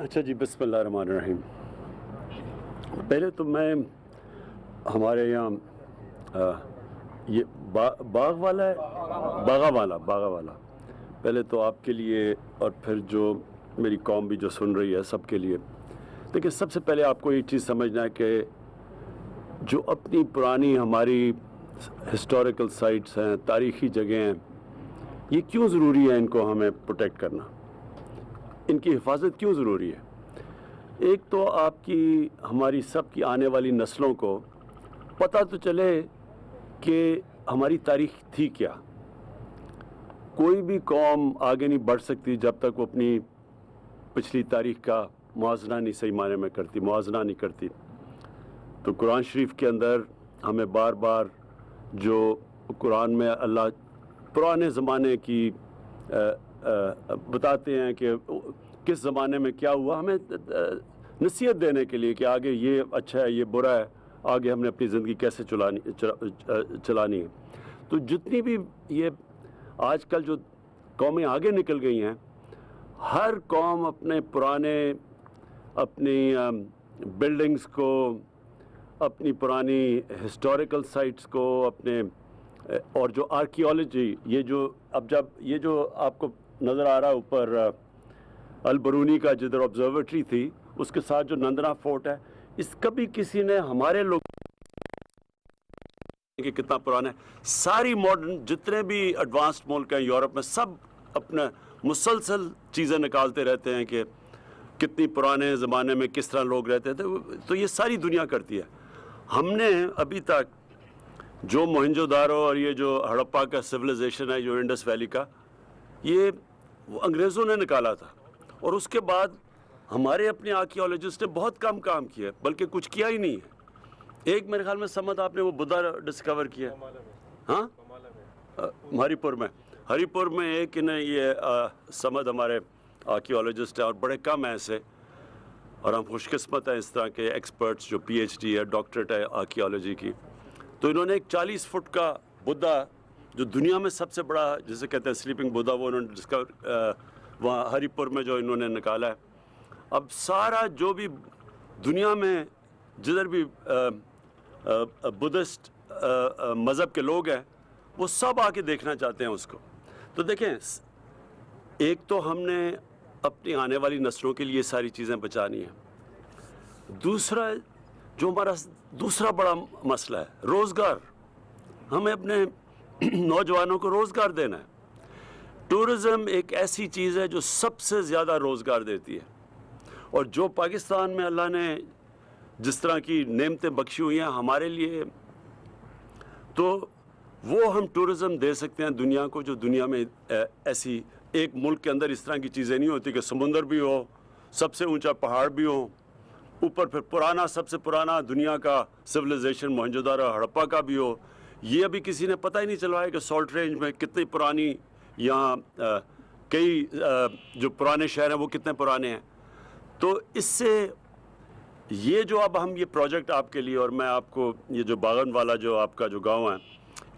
اچھا جی، بسم اللہ الرحمن الرحیم۔ پہلے تو میں ہمارے یہاں یہ باغ والا ہے، باغا والا پہلے تو آپ کے لیے اور پھر جو میری قوم بھی جو سن رہی ہے سب کے لیے، دیکھیں سب سے پہلے آپ کو یہ چیز سمجھنا ہے کہ جو اپنی پرانی ہماری ہسٹوریکل سائٹس ہیں، تاریخی جگہیں ہیں، یہ کیوں ضروری ہے ان کو ہمیں پروٹیکٹ کرنا، ان کی حفاظت کیوں ضروری ہے؟ ایک تو آپ کی ہماری سب کی آنے والی نسلوں کو پتہ تو چلے کہ ہماری تاریخ تھی کیا۔ کوئی بھی قوم آگے نہیں بڑھ سکتی جب تک وہ اپنی پچھلی تاریخ کا موازنہ نہیں صحیح معنی میں کرتی، موازنہ نہیں کرتی۔ تو قرآن شریف کے اندر ہمیں بار بار جو قرآن میں اللہ پرانے زمانے کی بتاتے ہیں کہ کس زمانے میں کیا ہوا، ہمیں نصیحت دینے کے لیے کہ آگے یہ اچھا ہے، یہ برا ہے، آگے ہم نے اپنی زندگی کیسے چلانی ہے۔ تو جتنی بھی یہ آج کل جو قومیں آگے نکل گئی ہیں، ہر قوم اپنے پرانے اپنی بلڈنگز کو، اپنی پرانی ہسٹوریکل سائٹس کو، اپنے اور جو آرکیالوجی، یہ جو اب جب یہ جو آپ کو نظر آ رہا ہے اوپر البرونی کا جدھر آبزرویٹری تھی، اس کے ساتھ جو نندنا فورٹ ہے، اس کبھی کسی نے ہمارے لوگ کہ کتنا پرانا ہے، ساری ماڈرن جتنے بھی ایڈوانسڈ ملک ہیں یورپ میں، سب اپنا مسلسل چیزیں نکالتے رہتے ہیں کہ کتنی پرانے زمانے میں کس طرح لوگ رہتے تھے۔ تو یہ ساری دنیا کرتی ہے۔ ہم نے ابھی تک جو موہنجو دارو اور یہ جو ہڑپا کا سویلائزیشن ہے، جو انڈس ویلی کا، یہ انگریزوں نے نکالا تھا، اور اس کے بعد ہمارے اپنے آرکیالوجسٹ نے بہت کم کام کیا، بلکہ کچھ کیا ہی نہیں ہے۔ ایک میرے خیال میں سمت آپ نے وہ بدھا ڈسکور کیا، ہاں ہری پور میں ایک نے یہ سمت ہمارے آرکیالوجسٹ ہیں، اور بڑے کم ہیں ایسے، اور ہم خوش قسمت ہیں اس طرح کے ایکسپرٹس جو پی ایچ ڈی ہے، ڈاکٹریٹ ہے آرکیالوجی کی۔ تو انہوں نے ایک 40 فٹ کا بدھا جو دنیا میں سب سے بڑا جسے کہتے ہیں سلیپنگ بدھا، وہ انہوں نے ڈسکور وہاں ہری پور میں جو انہوں نے نکالا ہے۔ اب سارا جو بھی دنیا میں جدھر بھی بدھسٹ مذہب کے لوگ ہیں، وہ سب آ کے دیکھنا چاہتے ہیں اس کو۔ تو دیکھیں، ایک تو ہم نے اپنی آنے والی نسلوں کے لیے ساری چیزیں بچانی ہیں۔ دوسرا جو ہمارا دوسرا بڑا مسئلہ ہے روزگار، ہمیں اپنے نوجوانوں کو روزگار دینا ہے۔ ٹورزم ایک ایسی چیز ہے جو سب سے زیادہ روزگار دیتی ہے، اور جو پاکستان میں اللہ نے جس طرح کی نعمتیں بخشی ہوئی ہیں ہمارے لیے، تو وہ ہم ٹورزم دے سکتے ہیں دنیا کو، جو دنیا میں ایسی ایک ملک کے اندر اس طرح کی چیزیں نہیں ہوتی کہ سمندر بھی ہو، سب سے اونچا پہاڑ بھی ہو، اوپر پھر پرانا سب سے پرانا دنیا کا سویلائزیشن موہنجو دارو ہڑپا کا بھی ہو۔ یہ ابھی کسی نے پتہ ہی نہیں چلوایا کہ سالٹ رینج میں کتنی پرانی، یہاں کئی جو پرانے شہر ہیں وہ کتنے پرانے ہیں۔ تو اس سے یہ جو اب ہم یہ پروجیکٹ آپ کے لیے، اور میں آپ کو یہ جو باغن والا جو آپ کا جو گاؤں ہے،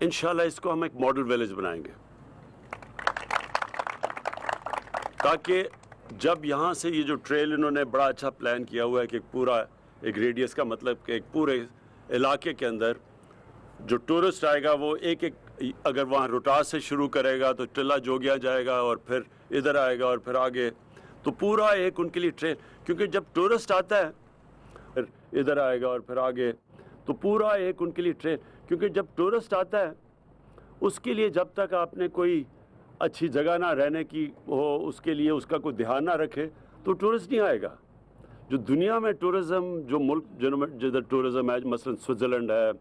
انشاءاللہ اس کو ہم ایک ماڈل ویلیج بنائیں گے، تاکہ جب یہاں سے یہ جو ٹریل انہوں نے بڑا اچھا پلان کیا ہوا ہے کہ پورا ایک ریڈیس کا مطلب کہ ایک پورے علاقے کے اندر جو ٹورسٹ آئے گا وہ ایک اگر وہاں روٹاس سے شروع کرے گا تو ٹلہ جوگیا جائے گا، اور پھر ادھر آئے گا، اور پھر آگے، تو پورا ایک ان کے لیے ٹرین، کیونکہ جب ٹورسٹ آتا ہے ادھر آئے گا اور پھر آگے، تو پورا ایک ان کے لیے ٹرین، کیونکہ جب ٹورسٹ آتا ہے اس کے لیے جب تک آپ نے کوئی اچھی جگہ نہ رہنے کی ہو، اس کے لیے اس کا کوئی دھیان نہ رکھے، تو ٹورسٹ نہیں آئے گا۔ جو دنیا میں ٹورزم، جو ملک جدھر ٹورزم ہے، مثلا سوئٹزرلینڈ ہے،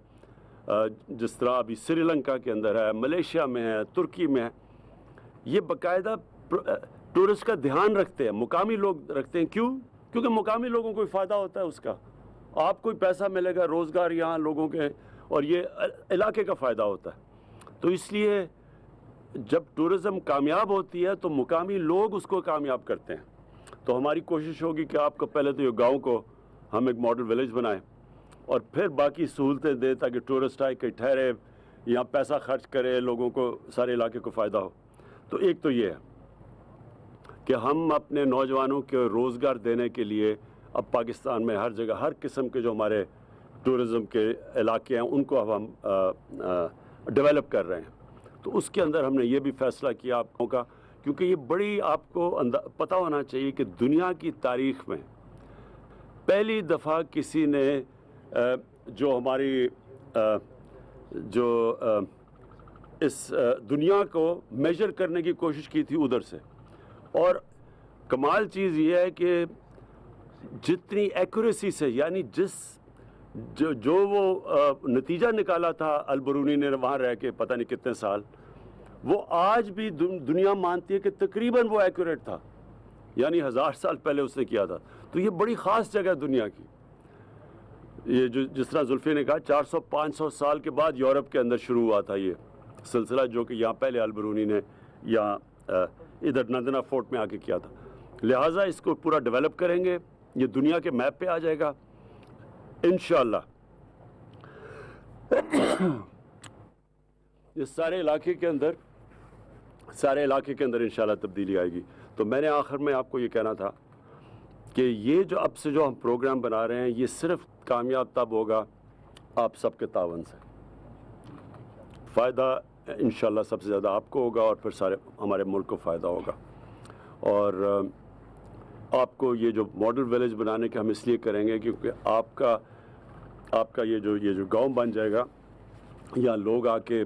جس طرح ابھی سری لنکا کے اندر ہے، ملیشیا میں ہے، ترکی میں ہے، یہ باقاعدہ ٹورسٹ کا دھیان رکھتے ہیں، مقامی لوگ رکھتے ہیں۔ کیوں؟ کیونکہ مقامی لوگوں کو فائدہ ہوتا ہے اس کا، آپ کو پیسہ ملے گا، روزگار یہاں لوگوں کے، اور یہ علاقے کا فائدہ ہوتا ہے۔ تو اس لیے جب ٹورزم کامیاب ہوتی ہے تو مقامی لوگ اس کو کامیاب کرتے ہیں۔ تو ہماری کوشش ہوگی کہ آپ کو پہلے تو یہ گاؤں کو ہم ایک ماڈل ویلیج بنائیں، اور پھر باقی سہولتیں دیں تاکہ ٹورسٹ آئے، کہ ٹھہرے، یہاں پیسہ خرچ کرے، لوگوں کو، سارے علاقے کو فائدہ ہو۔ تو ایک تو یہ ہے۔ کہ ہم اپنے نوجوانوں کو روزگار دینے کے لیے اب پاکستان میں ہر جگہ ہر قسم کے جو ہمارے ٹورزم کے علاقے ہیں ان کو اب ہم ڈیولپ کر رہے ہیں. تو اس کے اندر ہم نے یہ بھی فیصلہ کیا آپ لوگوں کا, کیونکہ یہ بڑی آپ کو پتہ ہونا چاہیے کہ دنیا کی تاریخ میں پہلی دفعہ کسی نے جو ہماری جو اس دنیا کو میجر کرنے کی کوشش کی تھی ادھر سے. اور کمال چیز یہ ہے کہ جتنی ایکوریسی سے, یعنی جو وہ نتیجہ نکالا تھا البرونی نے وہاں رہ کے پتہ نہیں کتنے سال, وہ آج بھی دنیا مانتی ہے کہ تقریباً وہ ایکوریٹ تھا, یعنی 1000 سال پہلے اس نے کیا تھا. تو یہ بڑی خاص جگہ دنیا کی. یہ جس طرح زلفی نے کہا 400-500 سال کے بعد یورپ کے اندر شروع ہوا تھا یہ سلسلہ, جو کہ یہاں پہلے البرونی نے یہاں ادھر نندنا فورٹ میں آ کے کیا تھا. لہٰذا اس کو پورا ڈیولپ کریں گے, یہ دنیا کے میپ پہ آ جائے گا انشاءاللہ. اس سارے علاقے کے اندر انشاءاللہ تبدیلی آئے گی. تو میں نے آخر میں آپ کو یہ کہنا تھا کہ یہ جو اب سے جو ہم پروگرام بنا رہے ہیں یہ صرف کامیاب تب ہوگا آپ سب کے تعاون سے. فائدہ انشاءاللہ سب سے زیادہ آپ کو ہوگا اور پھر سارے ہمارے ملک کو فائدہ ہوگا. اور آپ کو یہ جو ماڈل ویلیج بنانے کے ہم اس لیے کریں گے کیونکہ آپ کا یہ جو گاؤں بن جائے گا, یہاں لوگ آ کے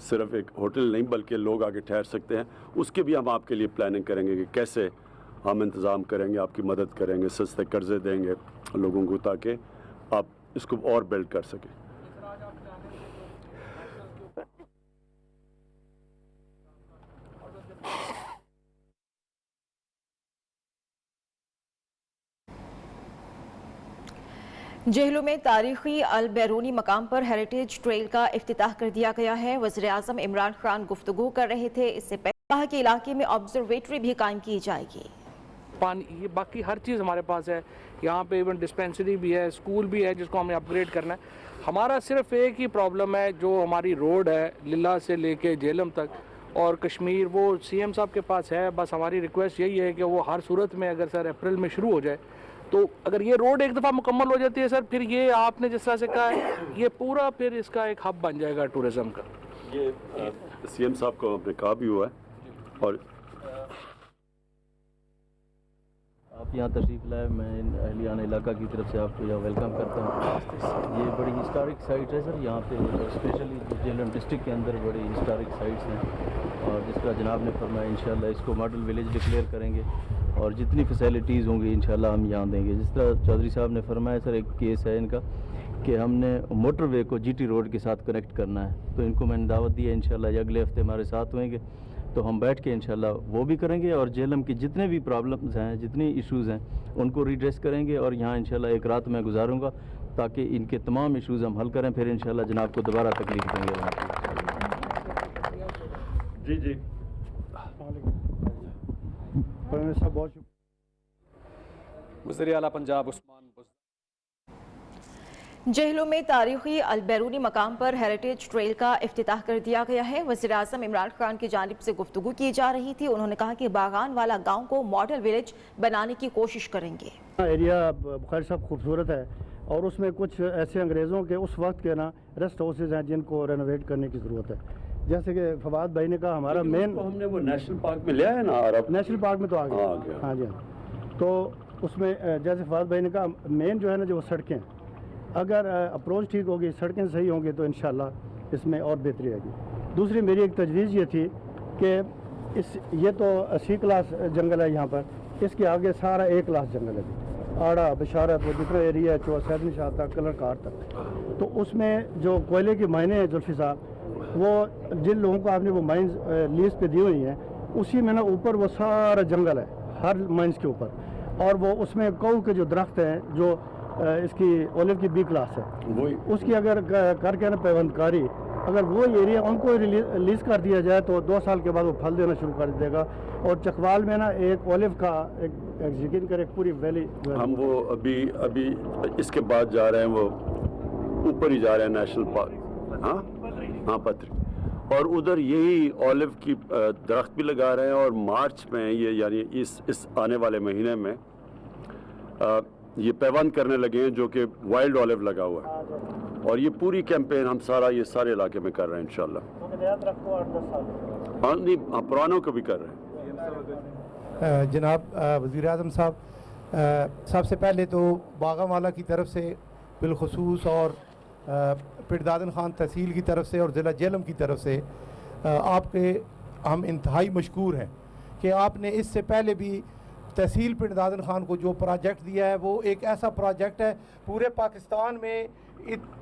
صرف ایک ہوٹل نہیں بلکہ لوگ آ کے ٹھہر سکتے ہیں, اس کے بھی ہم آپ کے لیے پلاننگ کریں گے کہ کیسے ہم انتظام کریں گے, آپ کی مدد کریں گے, سستے قرضے دیں گے لوگوں کو تاکہ آپ اس کو اور بلڈ کر سکیں. جہلم میں تاریخی البیرونی مقام پر ہیریٹیج ٹریل کا افتتاح کر دیا گیا ہے. وزیر اعظم عمران خان گفتگو کر رہے تھے. اس سے پہلے کہا کہ علاقے میں آبزرویٹری بھی قائم کی جائے گی. پانی, یہ باقی ہر چیز ہمارے پاس ہے. یہاں پہ ایون ڈسپینسری بھی ہے, اسکول بھی ہے جس کو ہمیں اپ گریڈ کرنا ہے. ہمارا صرف ایک ہی پرابلم ہے, جو ہماری روڈ ہے للہ سے لے کے جہلم تک اور کشمیر, وہ سی ایم صاحب کے پاس ہے. بس ہماری ریکویسٹ یہی ہے کہ وہ ہر صورت میں اگر سر اپریل میں شروع ہو جائے تو اگر یہ روڈ ایک دفعہ مکمل ہو جاتی ہے سر, پھر یہ آپ نے جس طرح سے کہا ہے یہ پورا پھر اس کا ایک ہب بن جائے گا ٹورزم کا. یہ سی ایم صاحب کو ہم نے کہا بھی ہوا ہے. اور آپ یہاں تشریف لائے, میں اہلیان علاقہ کی طرف سے آپ کو یہاں ویلکم کرتا ہوں. یہ بڑی ہسٹورک سائٹ ہے سر, یہاں پہ اسپیشلی جہلم ڈسٹرکٹ کے اندر بڑی ہسٹورک سائٹس ہیں. اور جس طرح جناب نے فرمایا انشاءاللہ اس کو ماڈل ولیج ڈکلیئر کریں گے اور جتنی فیسلٹیز ہوں گی انشاءاللہ ہم یہاں دیں گے. جس طرح چودھری صاحب نے فرمایا سر, ایک کیس ہے ان کا کہ ہم نے موٹر وے کو جی ٹی روڈ کے ساتھ کنیکٹ کرنا ہے, تو ان کو میں نے دعوت دی ہے انشاءاللہ یہ اگلے ہفتے ہمارے ساتھ ہوئیں گے, تو ہم بیٹھ کے انشاءاللہ وہ بھی کریں گے اور جہلم کی جتنے بھی پرابلمز ہیں, جتنی ایشوز ہیں ان کو ریڈریس کریں گے. اور یہاں انشاءاللہ ایک رات میں گزاروں گا تاکہ ان کے تمام ایشوز ہم حل کریں, پھر انشاءاللہ جناب کو دوبارہ تکلیف دیں گے. جی بہت وزیر اعلیٰ پنجاب عثمان جہلم میں تاریخی البیرونی مقام پر ہیریٹیج ٹریل کا افتتاح کر دیا گیا ہے. وزیر اعظم عمران خان کی جانب سے گفتگو کی جا رہی تھی. انہوں نے کہا کہ باغان والا گاؤں کو ماڈل ولیج بنانے کی کوشش کریں گے. ایریا بخاری صاحب خوبصورت ہے اور اس میں کچھ ایسے انگریزوں کے اس وقت کے نا ریسٹ ہاؤسز ہیں جن کو رینوویٹ کرنے کی ضرورت ہے. جیسے کہ فواد بھائی نے کہا ہمارا مین ہم نے وہ نیشنل پارک میں لیا ہے نا, نیشنل پارک میں تو آ گیا. ہاں جی, تو اس میں جیسے فواد بھائی نے کہا مین جو ہے نا جو سڑکیں, اگر اپروچ ٹھیک ہوگی, سڑکیں صحیح ہوں گی تو انشاءاللہ اس میں اور بہتری آئے گی. دوسری میری ایک تجویز یہ تھی کہ یہ تو سی کلاس جنگل ہے یہاں پر, اس کے آگے سارا اے کلاس جنگل ہے, آڑا بشارت وہ جتنا ایریا ہے سید نشاط تک کلر کار تک. تو اس میں جو کوئلے کی مائنیں ہیں زلفی صاحب, وہ جن لوگوں کو آپ نے وہ مائنز لیز پہ دی ہوئی ہیں اسی میں نا اوپر وہ سارا جنگل ہے ہر مائنز کے اوپر, اور وہ اس میں کو کے جو درخت ہیں جو اس کی اولیو کی بی کلاس ہے, اس کی اگر کر کے نا پیوند کاری, اگر وہ ایریا ان کو لیز کر دیا جائے تو 2 سال کے بعد وہ پھل دینا شروع کر دے گا. اور چکوال میں نا ایک اولیو کا ایک یقین کرے پوری ویلی, ہم وہ ابھی اس کے بعد جا رہے ہیں, وہ اوپر ہی جا رہے ہیں نیشنل پارک, ہاں پتری, اور ادھر یہی اولیو کی درخت بھی لگا رہے ہیں, اور مارچ میں یہ یعنی اس آنے والے مہینے میں یہ پیوند کرنے لگے ہیں جو کہ وائلڈ اولیو لگا ہوا ہے, اور یہ پوری کیمپین ہم یہ سارے علاقے میں کر رہے ہیں انشاءاللہ. ہاں نہیں, پرانوں کو بھی کر رہے ہیں. جناب وزیر اعظم صاحب, سب سے پہلے تو باغاں والا کی طرف سے بالخصوص اور پردادن خان تحصیل کی طرف سے اور ضلع جہلم کی طرف سے آپ کے ہم انتہائی مشکور ہیں کہ آپ نے اس سے پہلے بھی تحصیل پردادن خان کو جو پروجیکٹ دیا ہے وہ ایک ایسا پروجیکٹ ہے, پورے پاکستان میں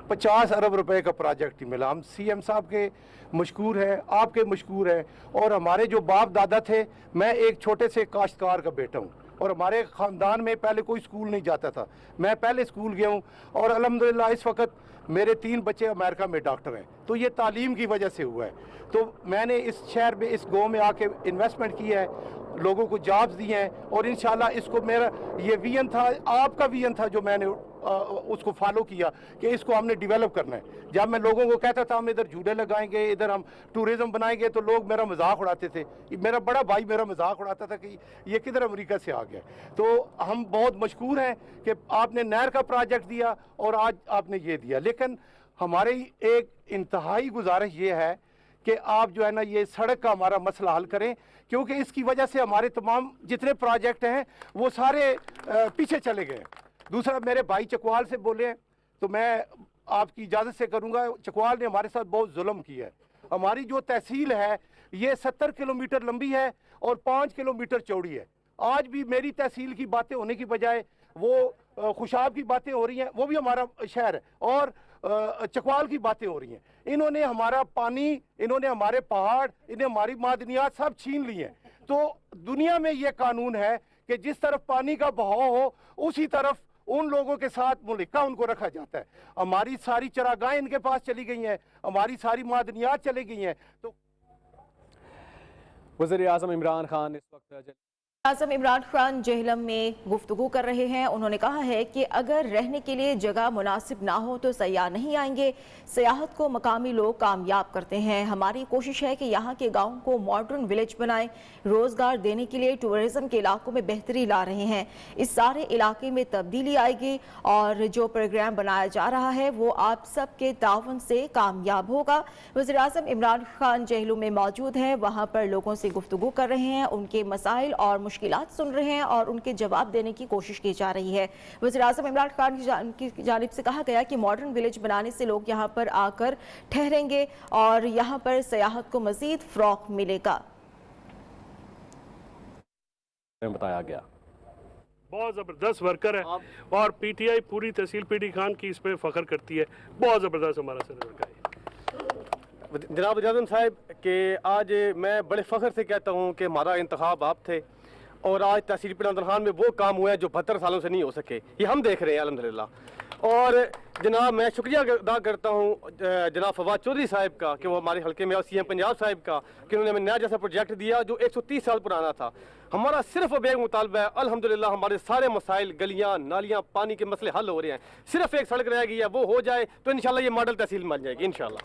50 ارب روپے کا پروجیکٹ ہی ملا. ہم سی ایم صاحب کے مشکور ہیں, آپ کے مشکور ہیں, اور ہمارے جو باپ دادا تھے, میں ایک چھوٹے سے کاشتکار کا بیٹا ہوں, اور ہمارے خاندان میں پہلے کوئی اسکول نہیں جاتا تھا, میں پہلے اسکول گیا ہوں, اور الحمدللہ اس وقت میرے 3 بچے امریکہ میں ڈاکٹر ہیں. تو یہ تعلیم کی وجہ سے ہوا ہے. تو میں نے اس شہر میں اس گاؤں میں آ کے انویسٹمنٹ کی ہے, لوگوں کو جابز دی ہیں, اور انشاءاللہ اس کو میرا یہ ویژن تھا, آپ کا ویژن تھا جو میں نے اس کو فالو کیا کہ اس کو ہم نے ڈیولپ کرنا ہے. جب میں لوگوں کو کہتا تھا ہم ادھر جھولے لگائیں گے, ادھر ہم ٹورزم بنائیں گے, تو لوگ میرا مذاق اڑاتے تھے. میرا بڑا بھائی میرا مذاق اڑاتا تھا کہ یہ کدھر امریکہ سے آ گیا. تو ہم بہت مشکور ہیں کہ آپ نے نہر کا پروجیکٹ دیا اور آج آپ نے یہ دیا. لیکن ہماری ایک انتہائی گزارش یہ ہے کہ آپ جو ہے نا یہ سڑک کا ہمارا مسئلہ حل کریں, کیونکہ اس کی وجہ سے ہمارے تمام جتنے پروجیکٹ ہیں وہ سارے پیچھے چلے گئے. دوسرا, میرے بھائی چکوال سے بولے ہیں تو میں آپ کی اجازت سے کروں گا. چکوال نے ہمارے ساتھ بہت ظلم کیا ہے. ہماری جو تحصیل ہے یہ 70 کلومیٹر لمبی ہے اور 5 کلومیٹر چوڑی ہے. آج بھی میری تحصیل کی باتیں ہونے کی بجائے وہ خوشاب کی باتیں ہو رہی ہیں, وہ بھی ہمارا شہر ہے, اور چکوال کی باتیں ہو رہی ہیں. انہوں نے ہمارا پانی, انہوں نے ہمارے پہاڑ, انہیں ہماری معدنیات سب چھین لی ہیں. تو دنیا میں یہ قانون ہے کہ جس طرف پانی کا بہاؤ ہو اسی طرف ان لوگوں کے ساتھ ملکہ ان کو رکھا جاتا ہے. ہماری ساری چراگاہیں ان کے پاس چلی گئی ہیں, ہماری ساری معدنیات چلی گئی ہیں. تو وزیر اعظم عمران خان اس وقت اعظم عمران خان جہلم میں گفتگو کر رہے ہیں. انہوں نے کہا ہے کہ اگر رہنے کے لیے جگہ مناسب نہ ہو تو سیاح نہیں آئیں گے. سیاحت کو مقامی لوگ کامیاب کرتے ہیں. ہماری کوشش ہے کہ یہاں کے گاؤں کو ماڈرن ولیج بنائیں. روزگار دینے کے لیے ٹورزم کے علاقوں میں بہتری لا رہے ہیں. اس سارے علاقے میں تبدیلی آئے گی, اور جو پروگرام بنایا جا رہا ہے وہ آپ سب کے تعاون سے کامیاب ہوگا. وزیر اعظم عمران خان جہلم میں موجود ہیں, وہاں پر لوگوں سے گفتگو کر رہے ہیں, ان کے مسائل اور مشکلات سن رہے ہیں اور ان کے جواب دینے کی کوشش کی جا رہی ہے. وزیر اعظم عمران خان کی جانب سے کہا گیا کہ ماڈرن ولیج بنانے سے لوگ یہاں پر آ کر ٹھہریں گے اور یہاں پر سیاحت کو مزید فروغ ملے گا. بتایا گیا بہت زبردست ورکر ہے, اور پی ٹی آئی پوری تحصیل پی ڈی خان کی اس پہ فخر کرتی ہے. بہت زبردست ہمارا صدر ورکر ہے. جناب وزیر اعظم صاحب کہ آج میں بڑے فخر سے کہتا ہوں کہ ہمارا انتخاب آپ تھے, اور آج تحصیل پردادن خان میں وہ کام ہوا ہے جو 72 سالوں سے نہیں ہو سکے. یہ ہم دیکھ رہے ہیں الحمدللہ. اور جناب میں شکریہ ادا کرتا ہوں جناب فواد چودھری صاحب کا کہ وہ ہمارے حلقے میں, اور سی ایم پنجاب صاحب کا کہ انہوں نے ہمیں نیا جیسا پروجیکٹ دیا جو 130 سال پرانا تھا. ہمارا صرف اب ایک مطالبہ ہے, الحمدللہ ہمارے سارے مسائل, گلیاں, نالیاں, پانی کے مسئلے حل ہو رہے ہیں. صرف ایک سڑک رہ گئی ہے, وہ ہو جائے تو انشاءاللہ یہ ماڈل تحصیل بن جائے گی انشاءاللہ.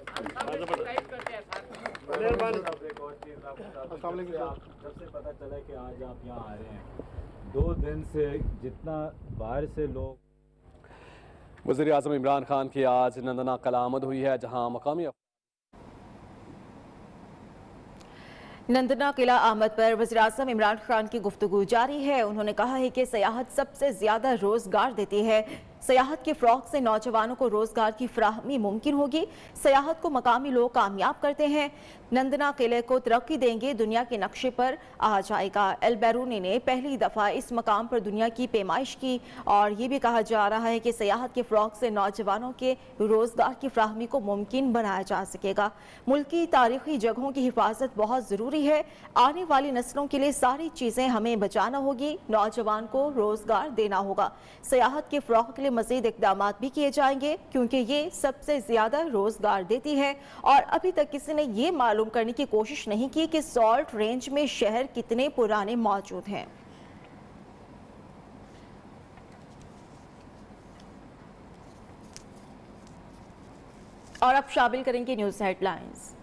السلام علیکم. جب سے پتہ چلا کہ آج آپ یہاں آ رہے ہیں, 2 دن سے جتنا باہر سے لوگ. وزیر اعظم عمران خان کی آج نندنا قلعہ آمد ہوئی ہے, جہاں مقامی نندنا قلعہ آمد پر وزیر اعظم عمران خان کی گفتگو جاری ہے. انہوں نے کہا ہے کہ سیاحت سب سے زیادہ روزگار دیتی ہے. سیاحت کے فروغ سے نوجوانوں کو روزگار کی فراہمی ممکن ہوگی. سیاحت کو مقامی لوگ کامیاب کرتے ہیں. نندنا قلعے کو ترقی دیں گے, دنیا کے نقشے پر آ جائے گا. البیرونی نے پہلی دفعہ اس مقام پر دنیا کی پیمائش کی, اور یہ بھی کہا جا رہا ہے کہ سیاحت کے فروغ سے نوجوانوں کے روزگار کی فراہمی کو ممکن بنایا جا سکے گا. ملکی تاریخی جگہوں کی حفاظت بہت ضروری ہے. آنے والی نسلوں کے لیے ساری چیزیں ہمیں بچانا ہوگی. نوجوان کو روزگار دینا ہوگا. سیاحت کے فروغ کے لیے مزید اقدامات بھی کیے جائیں گے, کیونکہ یہ سب سے زیادہ روزگار دیتی ہے. اور ابھی تک کسی نے یہ معلوم کرنے کی کوشش نہیں کی کہ سالٹ رینج میں شہر کتنے پرانے موجود ہیں. اور اب شامل کریں گے نیوز ہیڈ لائنز.